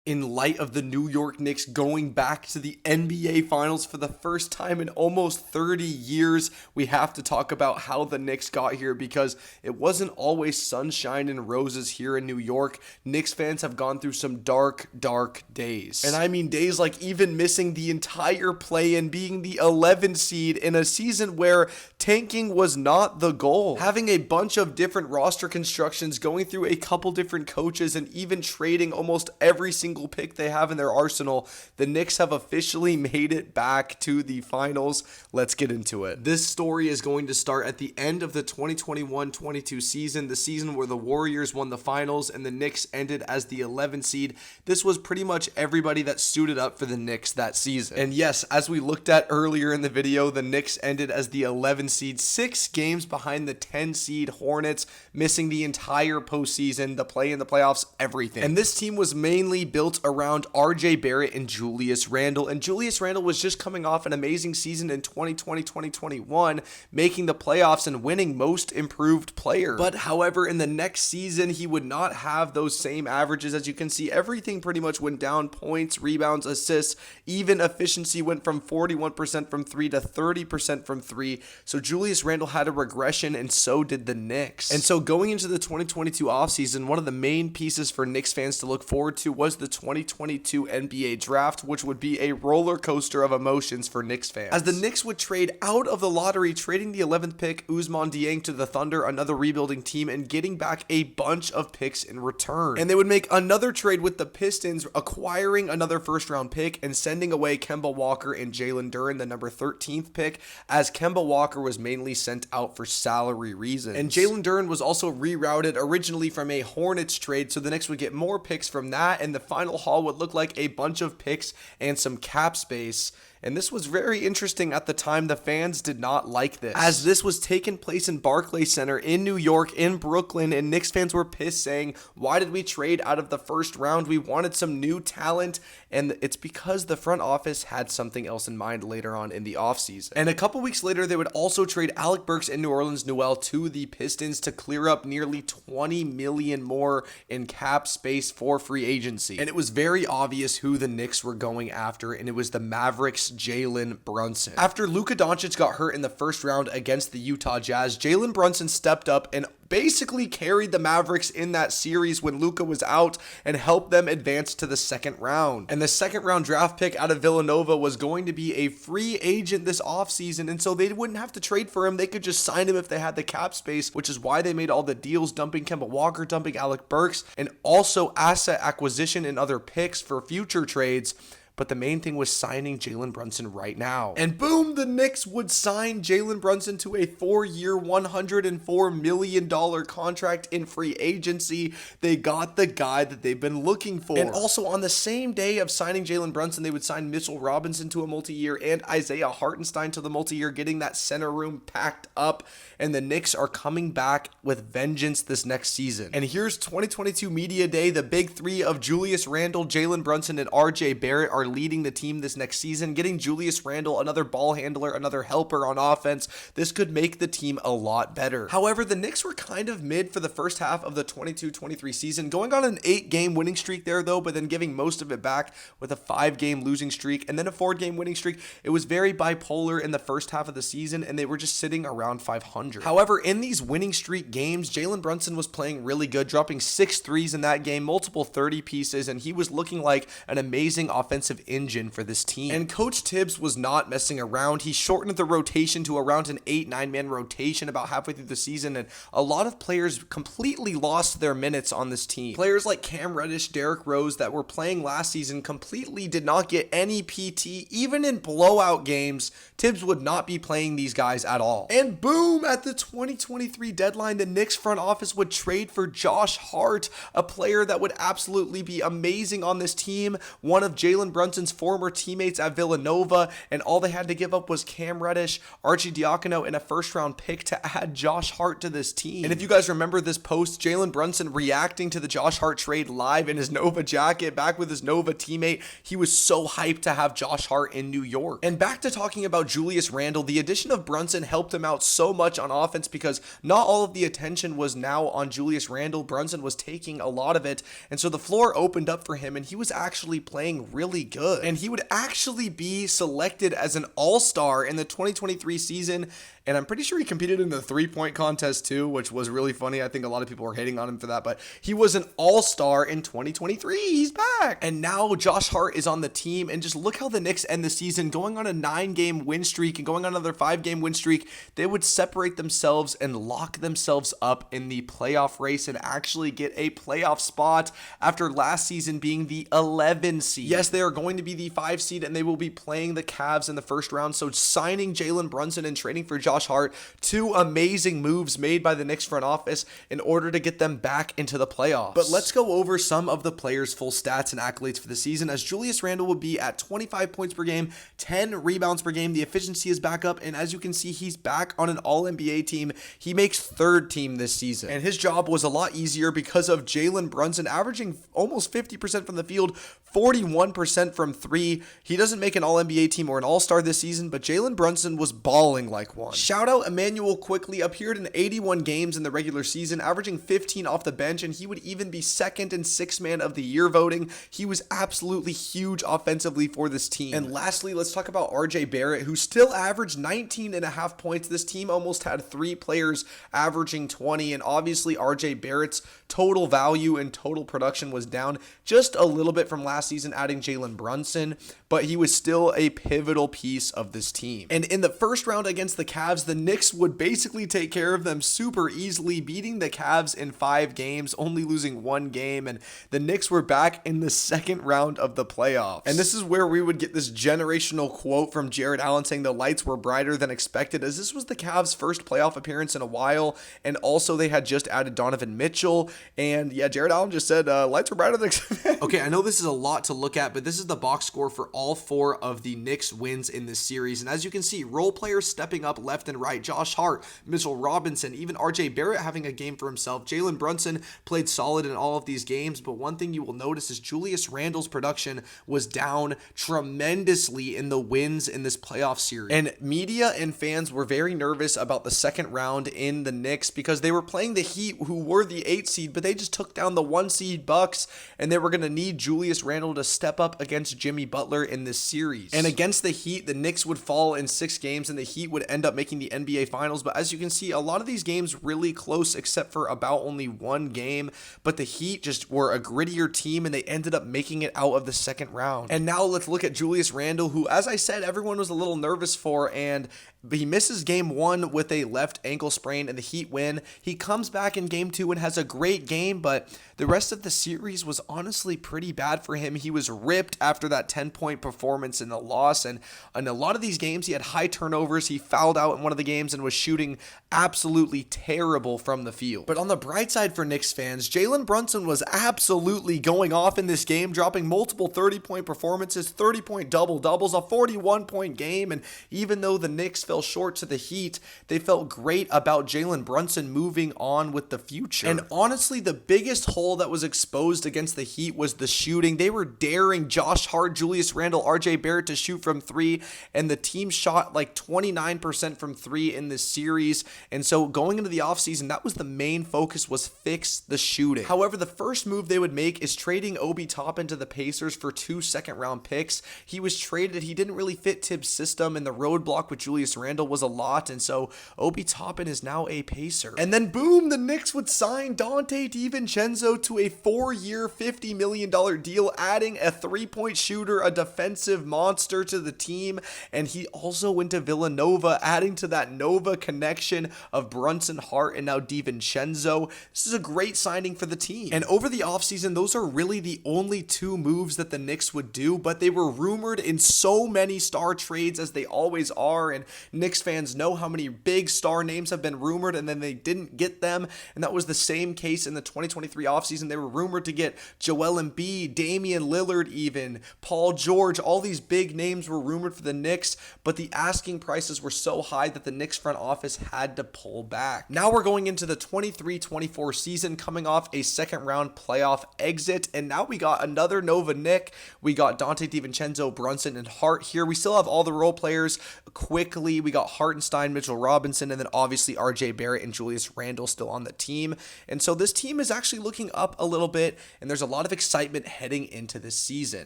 In light of the New York Knicks going back to the NBA Finals for the first time in almost 30 years, we have to talk about how the Knicks got here because it wasn't always sunshine and roses here in New York. Knicks fans have gone through some dark, dark days. And I mean days like even missing the entire play-in, being the 11th seed in a season where tanking was not the goal. Having a bunch of different roster constructions, going through a couple different coaches, and even trading almost every single pick they have in their arsenal, the Knicks have officially made it back to the finals. Let's get into it. This story is going to start at the end of the 2021-22 season, the season where the Warriors won the finals and the Knicks ended as the 11th seed. This was pretty much everybody that suited up for the Knicks that season. And yes, as we looked at earlier in the video, the Knicks ended as the 11th seed, 6 games behind the 10 seed Hornets, missing the entire postseason, the play in the playoffs, everything. And this team was mainly built around RJ Barrett and Julius Randle. And Julius Randle was just coming off an amazing season in 2020-2021, making the playoffs and winning most improved player. But however, in the next season, he would not have those same averages. As you can see, everything pretty much went down: points, rebounds, assists, even efficiency went from 41% from 3 to 30% from 3. So Julius Randle had a regression, and so did the Knicks. And so going into the 2022 offseason, one of the main pieces for Knicks fans to look forward to was the 2022 NBA draft, which would be a roller coaster of emotions for Knicks fans, as the Knicks would trade out of the lottery, trading the 11th pick, Ousmane Dieng, to the Thunder, another rebuilding team, and getting back a bunch of picks in return. And they would make another trade with the Pistons, acquiring another first-round pick and sending away Kemba Walker and Jalen Duren, the number 13th pick, as Kemba Walker was mainly sent out for salary reasons. And Jalen Duren was also rerouted originally from a Hornets trade, so the Knicks would get more picks from that, and the final haul would look like a bunch of picks and some cap space. And this was very interesting at the time. The fans did not like this, as this was taking place in Barclays Center in New York, in Brooklyn, and Knicks fans were pissed, saying, why did we trade out of the first round? We wanted some new talent. And it's because the front office had something else in mind later on in the offseason. And a couple weeks later, they would also trade Alec Burks and New Orleans Noel to the Pistons to clear up nearly $20 million more in cap space for free agency. And it was very obvious who the Knicks were going after, and it was the Mavericks' Jalen Brunson. After Luka Doncic got hurt in the first round against the Utah Jazz, Jalen Brunson stepped up and basically carried the Mavericks in that series when Luka was out and helped them advance to the second round. And the second round draft pick out of Villanova was going to be a free agent this offseason, and so they wouldn't have to trade for him. They could just sign him if they had the cap space, which is why they made all the deals, dumping Kemba Walker, dumping Alec Burks, and also asset acquisition and other picks for future trades. But the main thing was signing Jalen Brunson right now. And boom, the Knicks would sign Jalen Brunson to a 4-year, $104 million contract in free agency. They got the guy that they've been looking for. And also on the same day of signing Jalen Brunson, they would sign Mitchell Robinson to a multi-year and Isaiah Hartenstein to the multi-year, getting that center room packed up. And the Knicks are coming back with vengeance this next season. And here's 2022 Media Day. The big three of Julius Randle, Jalen Brunson, and RJ Barrett are leading the team this next season. Getting Julius Randle, another ball handler, another helper on offense, this could make the team a lot better. However, the Knicks were kind of mid for the first half of the 22-23 season, going on an 8-game winning streak there though, but then giving most of it back with a 5-game losing streak and then a 4-game winning streak. It was very bipolar in the first half of the season, and they were just sitting around 500. However, in these winning streak games, Jalen Brunson was playing really good, dropping 6 threes in that game, multiple 30 pieces, and he was looking like an amazing offensive engine for this team. And Coach Tibbs was not messing around. He shortened the rotation to around an 8-9 man rotation about halfway through the season, and a lot of players completely lost their minutes on this team. Players like Cam Reddish, Derrick Rose that were playing last season completely did not get any PT. Even in blowout games, Tibbs would not be playing these guys at all. And boom, at the 2023 deadline, the Knicks front office would trade for Josh Hart, a player that would absolutely be amazing on this team, one of Jalen Brunson's Brunson's former teammates at Villanova, and all they had to give up was Cam Reddish, Archie Diacono, and a first-round pick to add Josh Hart to this team. And if you guys remember this post, Jalen Brunson reacting to the Josh Hart trade live in his Nova jacket, back with his Nova teammate. He was so hyped to have Josh Hart in New York. And back to talking about Julius Randle, the addition of Brunson helped him out so much on offense because not all of the attention was now on Julius Randle. Brunson was taking a lot of it, and so the floor opened up for him, and he was actually playing really good. And he would actually be selected as an all-star in the 2023 season, and I'm pretty sure he competed in the three-point contest too, which was really funny. I think a lot of people were hating on him for that, but he was an all-star in 2023. He's back. And now Josh Hart is on the team, and just look how the Knicks end the season, going on a 9-game win streak and going on another 5-game win streak. They would separate themselves and lock themselves up in the playoff race and actually get a playoff spot after last season being the 11 seed. Yes, they are going to be the 5 seed, and they will be playing the Cavs in the first round. So signing Jalen Brunson and trading for Josh Hart, 2 amazing moves made by the Knicks front office in order to get them back into the playoffs. But let's go over some of the players' full stats and accolades for the season, as Julius Randle will be at 25 points per game, 10 rebounds per game. The efficiency is back up, and as you can see, he's back on an All-NBA team. He makes 3rd team this season, and his job was a lot easier because of Jalen Brunson averaging almost 50% from the field, 41% from 3. He doesn't make an All-NBA team or an All-Star this season, but Jalen Brunson was balling like one. Shout out Emmanuel Quickly, appeared in 81 games in the regular season, averaging 15 off the bench, and he would even be 2nd in 6th man of the year voting. He was absolutely huge offensively for this team. And lastly, let's talk about RJ Barrett, who still averaged 19.5 points. This team almost had 3 players averaging 20, and obviously RJ Barrett's total value and total production was down just a little bit from last season, adding Jalen Brunson, but he was still a pivotal piece of this team. And in the first round against the Cavs, the Knicks would basically take care of them super easily, beating the Cavs in 5 games, only losing 1 game, and the Knicks were back in the second round of the playoffs. And this is where we would get this generational quote from Jared Allen saying the lights were brighter than expected, as this was the Cavs' first playoff appearance in a while, and also they had just added Donovan Mitchell, and yeah, Jared Allen just said lights were brighter than expected. Okay, I know this is a lot to look at, but this is the box score for all 4 of the Knicks wins in this series, and as you can see, role players stepping up left and right. Josh Hart, Mitchell Robinson, even RJ Barrett having a game for himself. Jalen Brunson played solid in all of these games, but one thing you will notice is Julius Randle's production was down tremendously in the wins in this playoff series. And media and fans were very nervous about the second round in the Knicks because they were playing the Heat, who were the 8 seed, but they just took down the 1 seed Bucks, and they were going to need Julius Randle to step up against Jimmy Butler in this series. And against the Heat, the Knicks would fall in 6 games, and the Heat would end up making the NBA Finals. But as you can see, a lot of these games really close, except for about only 1 game. But the Heat just were a grittier team, and they ended up making it out of the second round. And now let's look at Julius Randle, who, as I said, everyone was a little nervous for, and he misses game 1 with a left ankle sprain, and the Heat win. He comes back in game 2 and has a great game, but the rest of the series was honestly pretty bad for him. He was ripped after that 10-point performance in the loss, and in a lot of these games, he had high turnovers. He fouled out in one of the games and was shooting absolutely terrible from the field. But on the bright side for Knicks fans, Jalen Brunson was absolutely going off in this game, dropping multiple 30-point performances, 30-point double-doubles, a 41-point game, and even though the Knicks fell short to the Heat, they felt great about Jalen Brunson moving on with the future. And honestly, the biggest hole that was exposed against the Heat was the shooting. They were daring Josh Hart, Julius Randle, RJ Barrett to shoot from 3, and the team shot like 29% from 3 in this series. And so going into the offseason, that was the main focus, was fix the shooting. However, the first move they would make is trading Obi Toppin to the Pacers for 2 second-round picks. He was traded. He didn't really fit Tibbs' system, and the roadblock with Julius Randle was a lot, and so Obi Toppin is now a Pacer. And then boom, the Knicks would sign Dante DiVincenzo to a 4-year, $50 million deal, adding a 3-point shooter, a defensive monster to the team, and he also went to Villanova, adding to that Nova connection of Brunson, Hart, and now DiVincenzo. This is a great signing for the team. And over the offseason, those are really the only 2 moves that the Knicks would do, but they were rumored in so many star trades, as they always are, and Knicks fans know how many big star names have been rumored and then they didn't get them, and that was the same case in the 2023 offseason. They were rumored to get Joel Embiid, Damian Lillard even, Harden, Paul George, all these big names were rumored for the Knicks, but the asking prices were so high that the Knicks front office had to pull back. Now we're going into the 23-24 season, coming off a second round playoff exit, and now we got another Nova Knick. We got Dante DiVincenzo, Brunson, and Hart here. We still have all the role players quickly. We got Hartenstein, Mitchell Robinson, and then obviously RJ Barrett and Julius Randle still on the team. And so this team is actually looking up a little bit, and there's a lot of excitement heading into this season.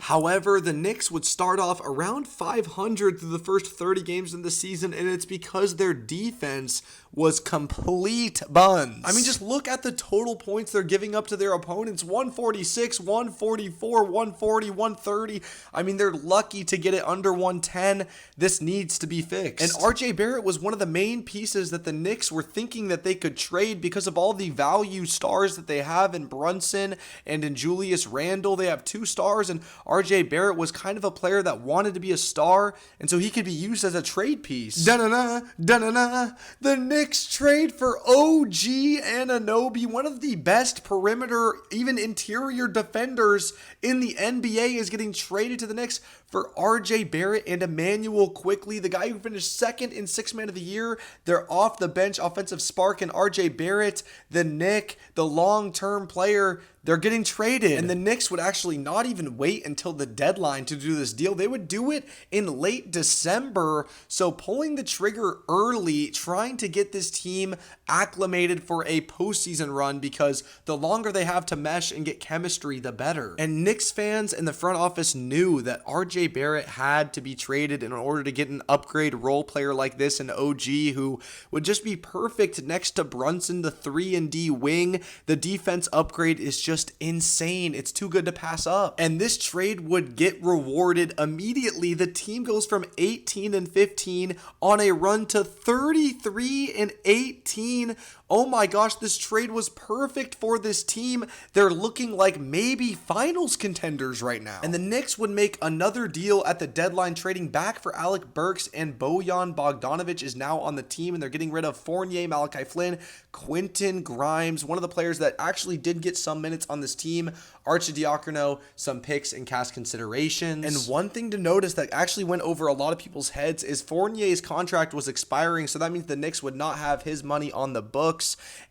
However, the Knicks would start off around 500 through the first 30 games in the season, and it's because their defense was complete buns. I mean, just look at the total points they're giving up to their opponents. 146, 144, 140, 130. I mean, they're lucky to get it under 110. This needs to be fixed. And RJ Barrett was one of the main pieces that the Knicks were thinking that they could trade because of all the value stars that they have in Brunson and in Julius Randle. They have 2 stars, and RJ Barrett was kind of a player that wanted to be a star, and so he could be used as a trade piece. Da-na-na, da-na-na. The Knicks trade for OG Anunoby, one of the best perimeter, even interior defenders in the NBA, is getting traded to the Knicks for RJ Barrett and Emmanuel Quickly, the guy who finished second in Sixth Man of the Year. They're off the bench offensive spark, and RJ Barrett, the Knick, the long-term player, they're getting traded. And the Knicks would actually not even wait until the deadline to do this deal. They would do it in late December. So pulling the trigger early, trying to get this team acclimated for a postseason run, because the longer they have to mesh and get chemistry, the better. And Knicks fans in the front office knew that RJ Barrett had to be traded in order to get an upgrade role player like this, an OG who would just be perfect next to Brunson, the 3-and-D wing. The defense upgrade is just insane. It's too good to pass up. And this trade would get rewarded immediately. The team goes from 18-15 on a run to 33-18. Oh my gosh, this trade was perfect for this team. They're looking like maybe finals contenders right now. And the Knicks would make another deal at the deadline, trading back for Alec Burks, and Bojan Bogdanovic is now on the team, and they're getting rid of Fournier, Malachi Flynn, Quentin Grimes, one of the players that actually did get some minutes on this team, Arcidiacono, some picks and cash considerations. And one thing to notice that actually went over a lot of people's heads is Fournier's contract was expiring, so that means the Knicks would not have his money on the books,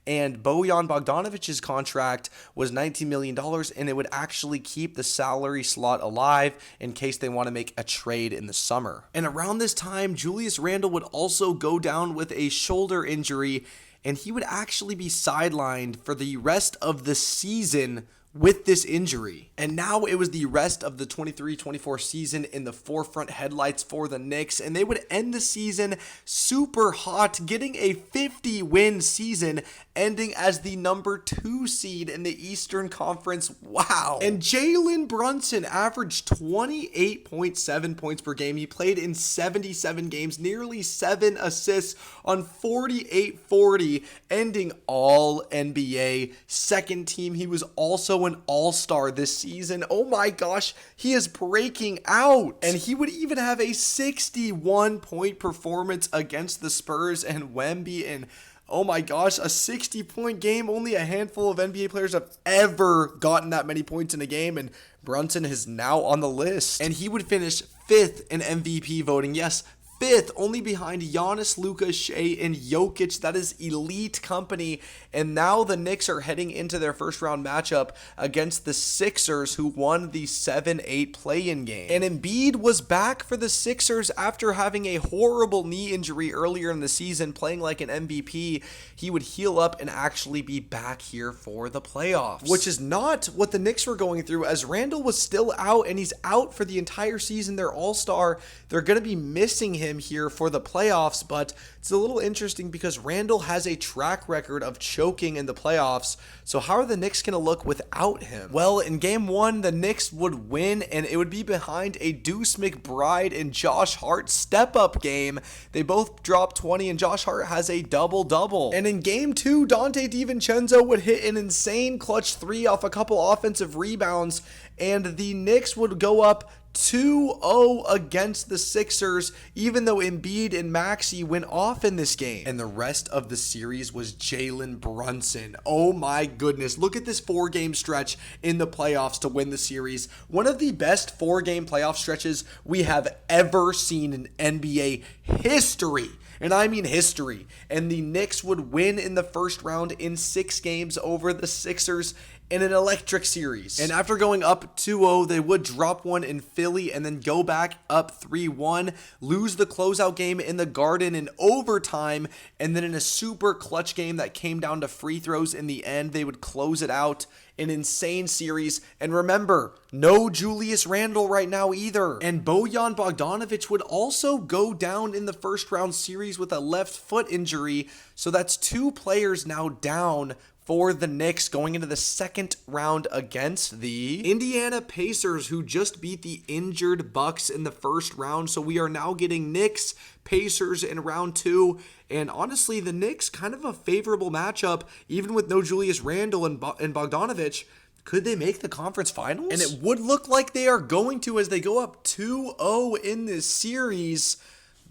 and Bojan Bogdanovic's contract was $19 million, and it would actually keep the salary slot alive in case they want to make a trade in the summer. And around this time, Julius Randle would also go down with a shoulder injury, and he would actually be sidelined for the rest of the season with this injury. And now it was the rest of the 23-24 season in the forefront headlights for the Knicks, and they would end the season super hot, getting a 50-win season, ending as the number 2 seed in the Eastern Conference. Wow. And Jalen Brunson averaged 28.7 points per game. He played in 77 games, nearly 7 assists on 48-40, ending all NBA second team. He was also an all-star this season. Oh my gosh, he is breaking out. And he would even have a 61-point performance against the Spurs and Wemby, and oh my gosh, a 60-point game. Only a handful of NBA players have ever gotten that many points in a game, and Brunson is now on the list. And he would finish 5th in MVP voting. Yes, 5th, only behind Giannis, Luka, Shea, and Jokic. That is elite company. And now the Knicks are heading into their first round matchup against the Sixers, who won the 7-8 play-in game. And Embiid was back for the Sixers after having a horrible knee injury earlier in the season, playing like an MVP. He would heal up and actually be back here for the playoffs, which is not what the Knicks were going through, as Randle was still out, and he's out for the entire season. They're all-star. They're going to be missing him here for the playoffs, but it's a little interesting because Randle has a track record of choking in the playoffs. So how are the Knicks going to look without him? Well, in game 1, the Knicks would win, and it would be behind a Deuce McBride and Josh Hart step-up game. They both dropped 20, and Josh Hart has a double-double. And in game 2, Dante DiVincenzo would hit an insane clutch 3 off a couple offensive rebounds, and the Knicks would go up 2-0 against the Sixers, even though Embiid and Maxey went off in this game. And the rest of the series was Jalen Brunson. Oh my goodness. Look at this 4-game stretch in the playoffs to win the series. One of the best 4-game playoff stretches we have ever seen in NBA history. And I mean history. And the Knicks would win in the first round in 6 games over the Sixers in an electric series. And after going up 2-0, they would drop one in Philly and then go back up 3-1, lose the closeout game in the Garden in overtime, and then in a super clutch game that came down to free throws in the end, they would close it out. An insane series. And remember, no Julius Randle right now either. And Bojan Bogdanovic would also go down in the first round series with a left foot injury. So that's 2 players now down for the Knicks going into the second round against the Indiana Pacers, who just beat the injured Bucks in the first round. So we are now getting Knicks, Pacers in round 2. And honestly, the Knicks, kind of a favorable matchup, even with no Julius Randle and Bogdanovic. Could they make the conference finals? And it would look like they are going to as they go up 2-0 in this series.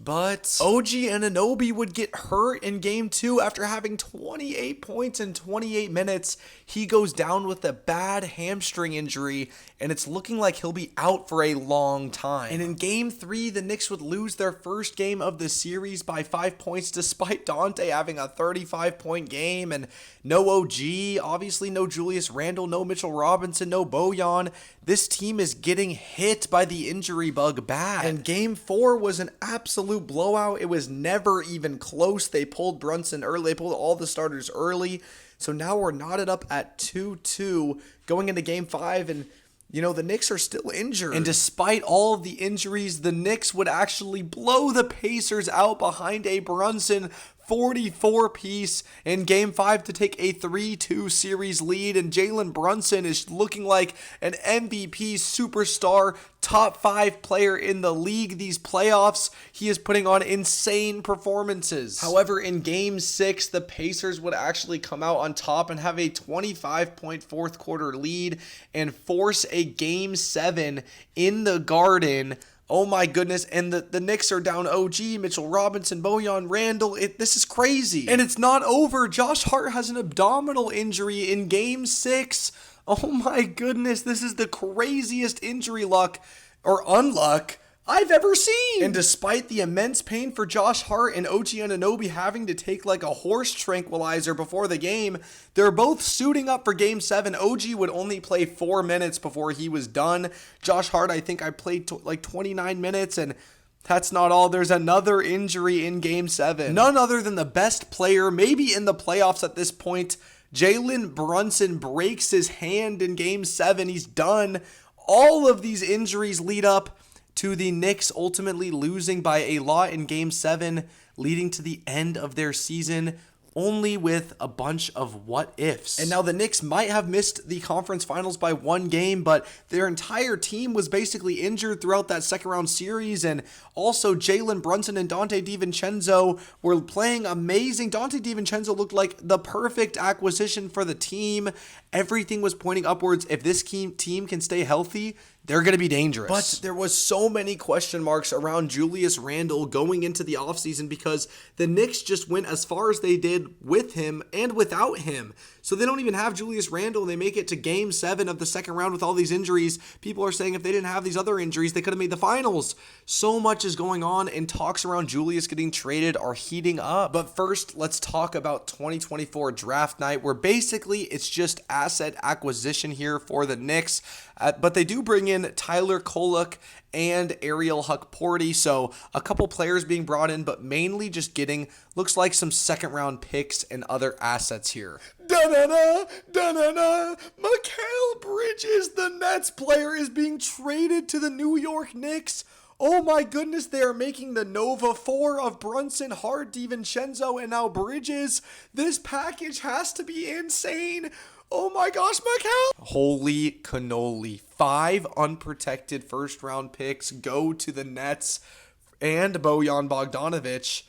But OG Anunoby would get hurt in game 2 after having 28 points in 28 minutes. He goes down with a bad hamstring injury, and it's looking like he'll be out for a long time. And in game 3, the Knicks would lose their first game of the series by 5 points, despite Dante having a 35-point game. And no OG, obviously no Julius Randle, no Mitchell Robinson, no Bojan. This team is getting hit by the injury bug bad. And game 4 was an absolute blowout. It was never even close. They pulled Brunson early. They pulled all the starters early. So now we're knotted up at 2-2 going into game 5. And, you know, the Knicks are still injured. And despite all of the injuries, the Knicks would actually blow the Pacers out behind a Brunson 44-piece in Game 5 to take a 3-2 series lead, and Jalen Brunson is looking like an MVP superstar, top 5 player in the league these playoffs. He is putting on insane performances. However, in Game 6, the Pacers would actually come out on top and have a 25-point fourth quarter lead and force a Game 7 in the Garden. Oh my goodness, and the Knicks are down OG, Mitchell Robinson, Bojan Randle. This is crazy. And it's not over. Josh Hart has an abdominal injury in Game 6. Oh my goodness, this is the craziest injury luck or unluck I've ever seen. And despite the immense pain for Josh Hart and OG Anunoby having to take like a horse tranquilizer before the game, they're both suiting up for Game 7. OG would only play 4 minutes before he was done. Josh Hart, I think I played like 29 minutes, and that's not all. There's another injury in Game 7. None other than the best player, maybe in the playoffs at this point. Jalen Brunson breaks his hand in Game 7. He's done. All of these injuries lead up to the Knicks ultimately losing by a lot in Game 7, leading to the end of their season, only with a bunch of what ifs. And now the Knicks might have missed the conference finals by 1 game, but their entire team was basically injured throughout that second round series. And also Jalen Brunson and Dante DiVincenzo were playing amazing. Dante DiVincenzo looked like the perfect acquisition for the team. Everything was pointing upwards. If this team can stay healthy, they're going to be dangerous. But there was so many question marks around Julius Randle going into the offseason because the Knicks just went as far as they did with him and without him. So they don't even have Julius Randle, and they make it to Game 7 of the second round with all these injuries. People are saying if they didn't have these other injuries, they could have made the finals. So much is going on, and talks around Julius getting traded are heating up. But first, let's talk about 2024 draft night, where basically it's just asset acquisition here for the Knicks. But they do bring in Tyler Kolek and Ariel Hukporti, so a couple players being brought in, but mainly just getting, looks like some second round picks and other assets here. Da-na-na, da-na-na, Mikal Bridges, the Nets player, is being traded to the New York Knicks. Oh my goodness, they are making the Nova 4 of Brunson, Hart, DiVincenzo, and now Bridges. This package has to be insane. Oh my gosh, Mikal! Holy cannoli. 5 unprotected first round picks go to the Nets and Bojan Bogdanovic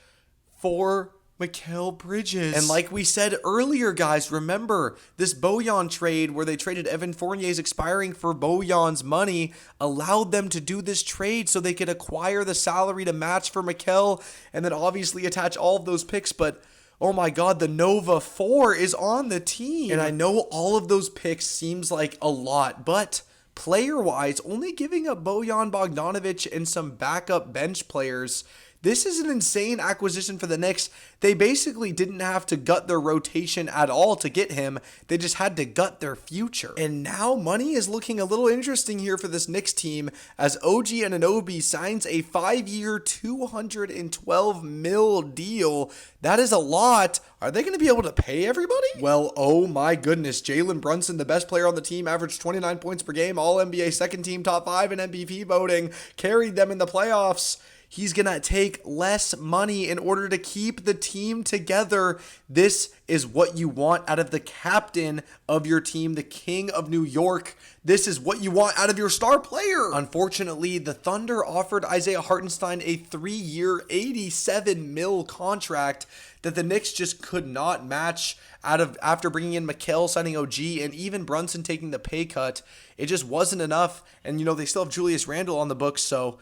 for Mikal Bridges. And like we said earlier, guys, remember this Bojan trade where they traded Evan Fournier's expiring for Bojan's money allowed them to do this trade so they could acquire the salary to match for Mikal and then obviously attach all of those picks. But oh my God, the Nova 4 is on the team. And I know all of those picks seems like a lot, but player-wise, only giving up Bojan Bogdanovic and some backup bench players. This is an insane acquisition for the Knicks. They basically didn't have to gut their rotation at all to get him. They just had to gut their future. And now money is looking a little interesting here for this Knicks team as OG Anunoby signs a 5-year, $212 million deal. That is a lot. Are they going to be able to pay everybody? Well, oh my goodness. Jalen Brunson, the best player on the team, averaged 29 points per game, All-NBA second team, top 5 in MVP voting, carried them in the playoffs. He's going to take less money in order to keep the team together. This is what you want out of the captain of your team, the King of New York. This is what you want out of your star player. Unfortunately, the Thunder offered Isaiah Hartenstein a 3-year, $87 million contract that the Knicks just could not match after bringing in Mikal, signing OG, and even Brunson taking the pay cut. It just wasn't enough. And, they still have Julius Randle on the books, so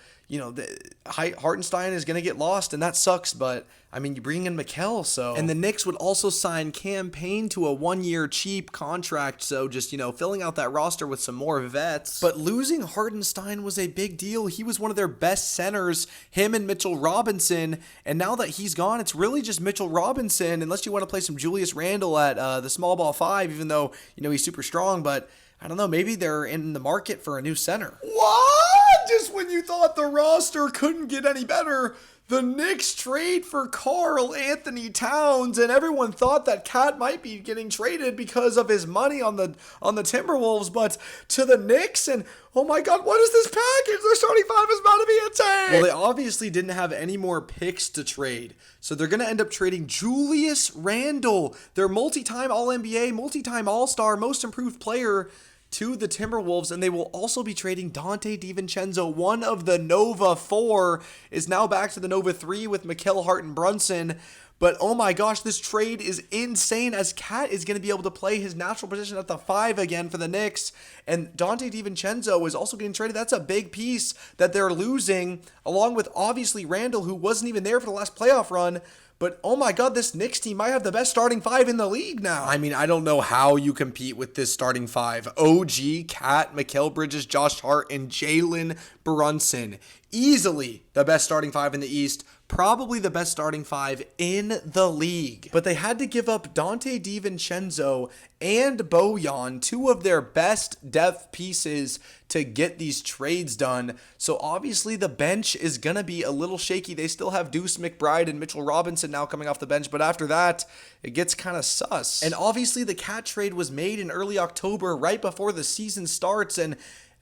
Hartenstein is going to get lost, and that sucks, but, you bring in Mikal, so. And the Knicks would also sign Cam Payne to a 1-year cheap contract, so just, filling out that roster with some more vets. But losing Hartenstein was a big deal. He was one of their best centers, him and Mitchell Robinson, and now that he's gone, it's really just Mitchell Robinson, unless you want to play some Julius Randle at the small ball 5, even though, he's super strong, but I don't know, maybe they're in the market for a new center. What? Just when you thought the roster couldn't get any better, the Knicks trade for Karl Anthony Towns, and everyone thought that Cat might be getting traded because of his money on the Timberwolves, but to the Knicks, and oh my God, what is this package? Their starting 5 is about to be a tank. Well, they obviously didn't have any more picks to trade, so they're going to end up trading Julius Randle, their multi-time All-NBA, multi-time All-Star, most improved player, to the Timberwolves, and they will also be trading Dante DiVincenzo. One of the Nova 4 is now back to the Nova 3 with Mikal, Hart, and Brunson. But oh my gosh, this trade is insane as Cat is going to be able to play his natural position at the 5 again for the Knicks. And Dante DiVincenzo is also getting traded. That's a big piece that they're losing, along with obviously Randall, who wasn't even there for the last playoff run. But oh my God, this Knicks team might have the best starting 5 in the league now. I don't know how you compete with this starting 5. OG, Cat, Mikal Bridges, Josh Hart, and Jalen Brunson. Easily the best starting 5 in the East. Probably the best starting 5 in the league. But they had to give up Dante DiVincenzo and Bojan, 2 of their best depth pieces, to get these trades done. So obviously the bench is going to be a little shaky. They still have Deuce McBride and Mitchell Robinson now coming off the bench, but after that, it gets kind of sus. And obviously the Cat trade was made in early October, right before the season starts, and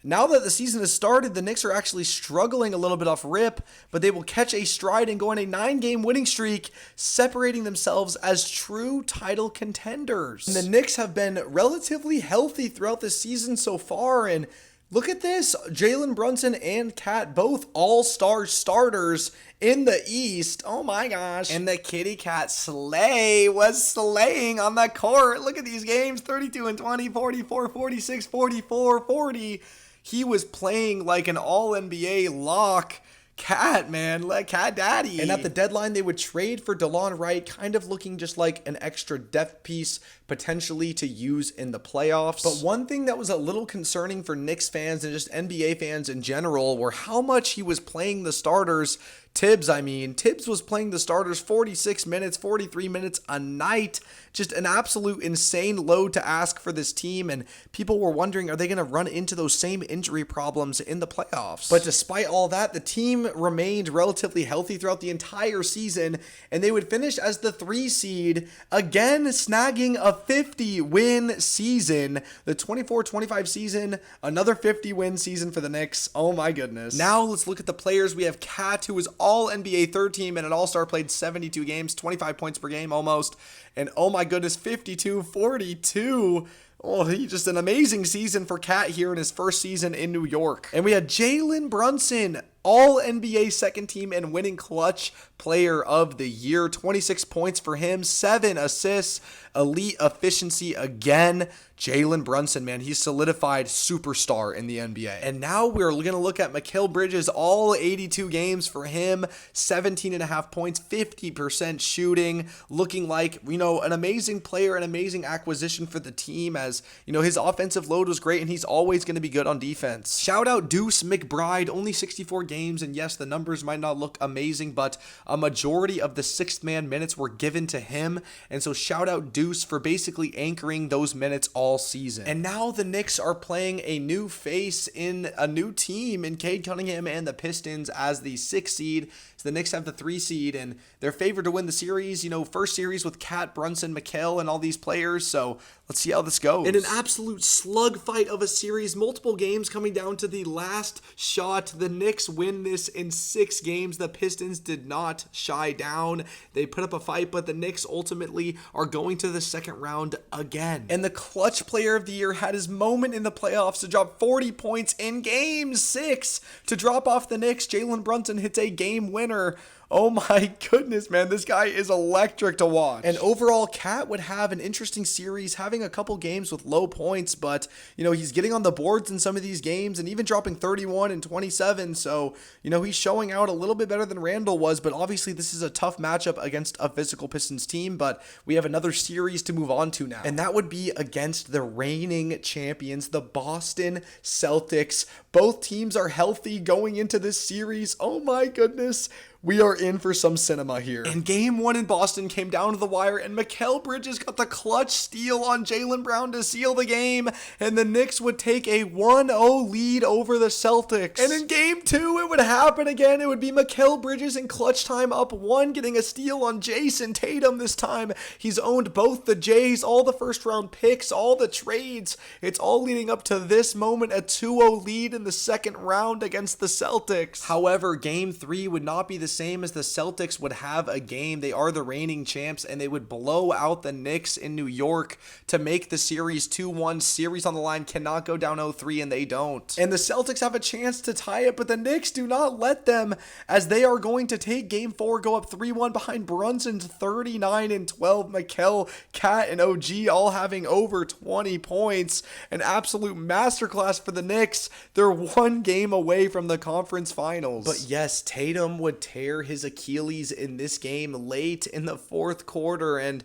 now that the season has started, the Knicks are actually struggling a little bit off rip, but they will catch a stride and go on a 9-game winning streak, separating themselves as true title contenders. And the Knicks have been relatively healthy throughout the season so far, and look at this. Jalen Brunson and Cat, both all-star starters in the East. Oh my gosh. And the kitty cat Slay was slaying on the court. Look at these games. 32 and 20, 44, 46, 44, 40. He was playing like an all-NBA lock. Cat, man, like Cat Daddy. And at the deadline, they would trade for DeLon Wright, kind of looking just like an extra depth piece potentially to use in the playoffs. But one thing that was a little concerning for Knicks fans and just NBA fans in general were how much he was playing the starters. Tibbs was playing the starters 46 minutes, 43 minutes a night. Just an absolute insane load to ask for this team, and people were wondering, are they going to run into those same injury problems in the playoffs? But despite all that, the team remained relatively healthy throughout the entire season, and they would finish as the 3 seed, again snagging a 50-win season. The 24-25 season, another 50-win season for the Knicks. Oh my goodness. Now let's look at the players. We have Cat, who was all-NBA third team and an all-star, played 72 games, 25 points per game almost. And oh my goodness, 52-42. Oh, he just an amazing season for Cat here in his first season in New York. And we had Jalen Brunson, All NBA second team and winning clutch player of the year. 26 points for him, 7 assists, elite efficiency again. Jalen Brunson, man, he's solidified superstar in the NBA. And now we're going to look at Mikal Bridges, all 82 games for him, 17.5 points, 50% shooting, looking like, an amazing player, an amazing acquisition for the team, as, his offensive load was great and he's always going to be good on defense. Shout out Deuce McBride, only 64 games, and yes, the numbers might not look amazing, but a majority of the sixth man minutes were given to him, and so shout out Deuce for basically anchoring those minutes all season. And now the Knicks are playing a new face in a new team in Cade Cunningham and the Pistons as the 6th seed. So the Knicks have the 3 seed and they're favored to win the series. First series with Cat, Brunson, Mikal, and all these players. So let's see how this goes. In an absolute slugfight of a series, multiple games coming down to the last shot. The Knicks win this in 6 games. The Pistons did not shy down. They put up a fight, but the Knicks ultimately are going to the second round again. And the clutch player of the year had his moment in the playoffs to drop 40 points in game 6 to drop off the Knicks. Jalen Brunson hits a game winner. Oh my goodness, man, this guy is electric to watch. And overall, Cat would have an interesting series, having a couple games with low points, but, he's getting on the boards in some of these games and even dropping 31 and 27. So, he's showing out a little bit better than Randall was, but obviously this is a tough matchup against a physical Pistons team, but we have another series to move on to now. And that would be against the reigning champions, the Boston Celtics. Both teams are healthy going into this series. Oh my goodness. We are in for some cinema here. And game 1 in Boston came down to the wire, and Mikal Bridges got the clutch steal on Jaylen Brown to seal the game, and the Knicks would take a 1-0 lead over the Celtics. And in game 2, it would happen again. It would be Mikal Bridges in clutch time up 1, getting a steal on Jason Tatum this time. He's owned both the Jays, all the first-round picks, all the trades. It's all leading up to this moment, a 2-0 lead in the second round against the Celtics. However, game 3 would not be the same as the Celtics would have a game. They are the reigning champs, and they would blow out the Knicks in New York to make the series 2-1. Series on the line, cannot go down 0-3, and they don't. And the Celtics have a chance to tie it, but the Knicks do not let them, as they are going to take game 4, go up 3-1 behind Brunson's 39 and 12. Mikal, Cat, and OG all having over 20 points. An absolute masterclass for the Knicks. They're 1 game away from the conference finals. But yes, Tatum would tear his Achilles in this game late in the 4th quarter, and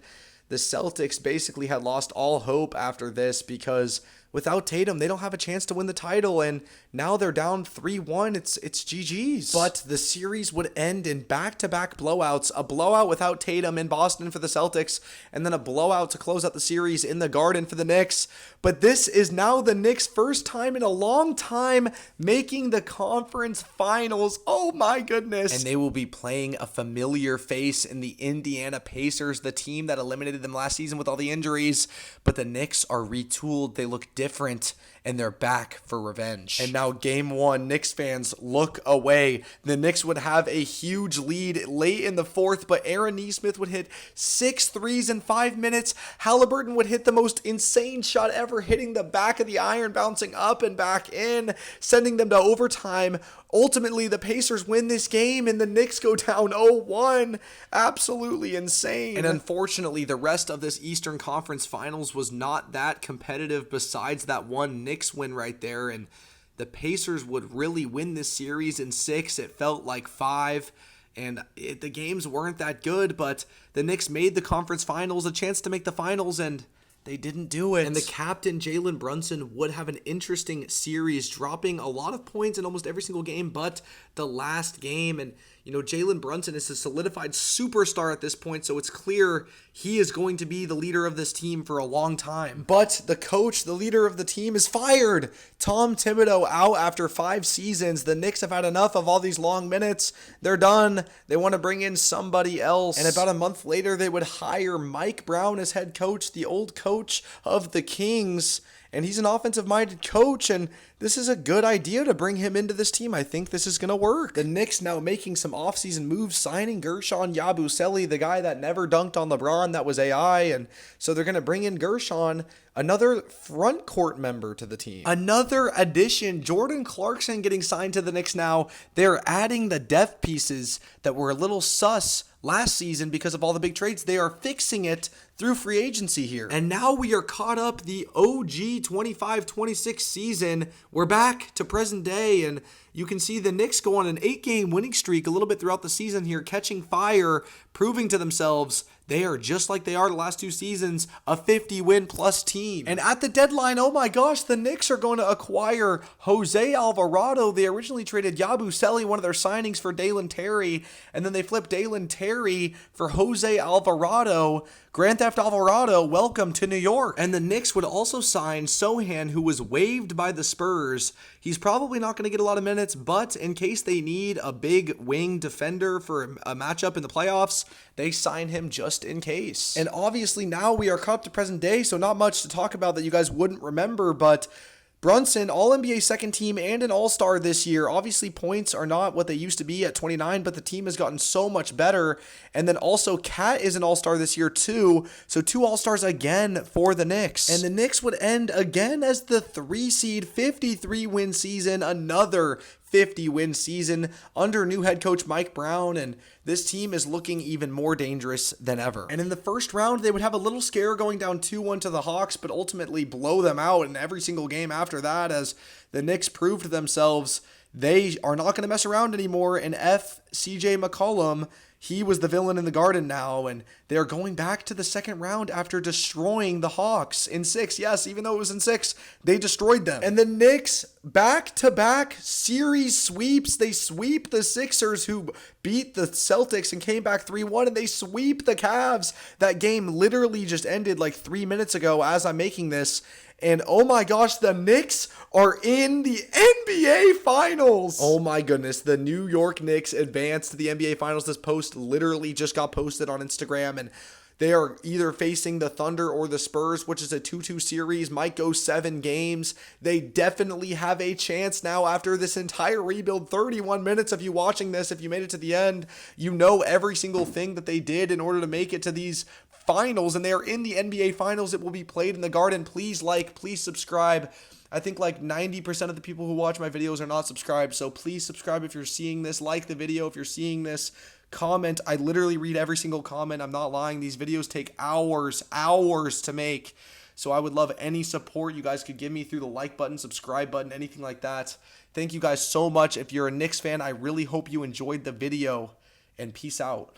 the Celtics basically had lost all hope after this, because without Tatum, they don't have a chance to win the title, and now they're down 3-1. It's GG's. But the series would end in back-to-back blowouts, a blowout without Tatum in Boston for the Celtics, and then a blowout to close out the series in the Garden for the Knicks. But this is now the Knicks' first time in a long time making the conference finals. Oh my goodness. And they will be playing a familiar face in the Indiana Pacers, the team that eliminated them last season with all the injuries. But the Knicks are retooled. They look different, and they're back for revenge. And now game 1, Knicks fans, look away. The Knicks would have a huge lead late in the 4th, but Aaron Nesmith would hit 6 threes in 5 minutes. Halliburton would hit the most insane shot ever, hitting the back of the iron, bouncing up and back in, sending them to overtime. Ultimately, the Pacers win this game, and the Knicks go down 0-1. Absolutely insane. And unfortunately, the rest of this Eastern Conference Finals was not that competitive besides that one Knicks win right there, and the Pacers would really win this series in 6. It felt like 5, and the games weren't that good, but the Knicks made the conference finals, a chance to make the finals, and they didn't do it. And the captain, Jalen Brunson, would have an interesting series, dropping a lot of points in almost every single game but the last game. And, Jalen Brunson is a solidified superstar at this point, so it's clear he is going to be the leader of this team for a long time. But the coach, the leader of the team, is fired. Tom Thibodeau out after 5 seasons. The Knicks have had enough of all these long minutes. They're done. They want to bring in somebody else. And about a month later, they would hire Mike Brown as head coach, the old coach of the Kings. And he's an offensive-minded coach, and this is a good idea to bring him into this team. I think this is going to work. The Knicks now making some offseason moves, signing Gershon Yabusele, the guy that never dunked on LeBron, that was AI. And so they're going to bring in Gershon, another front court member to the team. Another addition, Jordan Clarkson getting signed to the Knicks now. They're adding the depth pieces that were a little sus last season because of all the big trades. They are fixing it through free agency here. And now we are caught up the OG 25-26 season. We're back to present day, and you can see the Knicks go on an 8-game winning streak a little bit throughout the season here, catching fire, proving to themselves they are just like they are the last 2 seasons, a 50-win-plus team. And at the deadline, oh my gosh, the Knicks are going to acquire Jose Alvarado. They originally traded Yabusele, one of their signings, for Dalen Terry, and then they flipped Dalen Terry for Jose Alvarado. Grand Theft Alvarado, welcome to New York. And the Knicks would also sign Sohan, who was waived by the Spurs. He's probably not going to get a lot of minutes, but in case they need a big wing defender for a matchup in the playoffs, they sign him just in case. And obviously now we are caught up to present day, so not much to talk about that you guys wouldn't remember, but Brunson, All-NBA second team and an All-Star this year. Obviously, points are not what they used to be at 29, but the team has gotten so much better. And then also, Cat is an All-Star this year too. So 2 All-Stars again for the Knicks. And the Knicks would end again as the 3 seed, 53-win season, another 50-win season under new head coach Mike Brown, and this team is looking even more dangerous than ever. And in the first round, they would have a little scare going down 2-1 to the Hawks, but ultimately blow them out in every single game after that, as the Knicks proved to themselves they are not going to mess around anymore. And CJ McCollum, he was the villain in the garden now, and they are going back to the second round after destroying the Hawks in 6. Yes, even though it was in 6, they destroyed them. And the Knicks, back-to-back series sweeps. They sweep the Sixers, who beat the Celtics and came back 3-1, and they sweep the Cavs. That game literally just ended like 3 minutes ago as I'm making this. And oh my gosh, the Knicks are in the NBA Finals. Oh my goodness, the New York Knicks advanced to the NBA Finals. This post literally just got posted on Instagram, and they are either facing the Thunder or the Spurs, which is a 2-2 series, might go 7 games. They definitely have a chance now after this entire rebuild. 31 minutes of you watching this. If you made it to the end, you know every single thing that they did in order to make it to these finals, and they are in the NBA Finals. It will be played in the Garden. Please like, please subscribe. I think like 90% of the people who watch my videos are not subscribed, so please subscribe if you're seeing this. Like the video if you're seeing this. Comment. I literally read every single comment. I'm not lying. These videos take hours to make. So I would love any support you guys could give me through the like button, subscribe button, anything like that. Thank you guys so much. If you're a Knicks fan, I really hope you enjoyed the video, and peace out.